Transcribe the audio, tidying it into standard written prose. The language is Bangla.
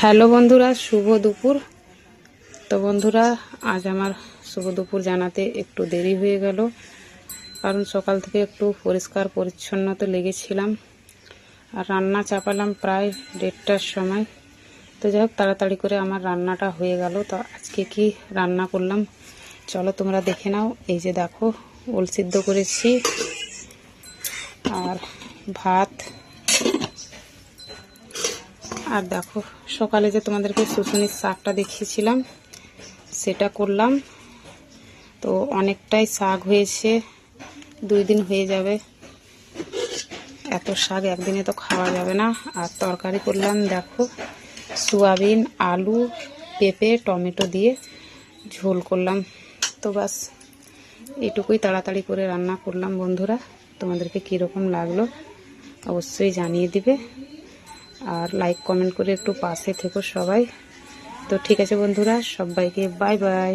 হ্যালো বন্ধুরা, শুভ দুপুর। তো বন্ধুরা, আজ আমার শুভ দুপুর জানাতে একটু দেরি হয়ে গেল, কারণ সকাল থেকে একটু পরিষ্কার পরিচ্ছন্নতা লেগেছিলাম আর রান্না চাপালাম প্রায় 1:30টার সময়। তো যাই হোক, তাড়াতাড়ি করে আমার রান্নাটা হয়ে গেল। তো আজকে কি রান্না করলাম চলো তোমরা দেখে নাও। এই যে দেখো, ওল সিদ্ধ করেছি আর ভাত, আর দেখো সকালে যে তোমাদেরকে শুশুনির শাকটা দেখিয়েছিলাম সেটা করলাম। তো অনেকটাই শাক হয়েছে, 2 দিন হয়ে যাবে। এত শাক একদিনে তো খাওয়া যাবে না। আর তরকারি করলাম দেখো, সোয়াবিন, আলু, পেঁপে, টমেটো দিয়ে ঝোল করলাম। তো বাস এটুকুই তাড়াতাড়ি করে রান্না করলাম। বন্ধুরা, তোমাদেরকে কীরকম লাগলো অবশ্যই জানিয়ে দিবে, আর লাইক কমেন্ট করে একটু পাশে থেকো সবাই। তো ঠিক আছে বন্ধুরা, সবাইকে বাই বাই।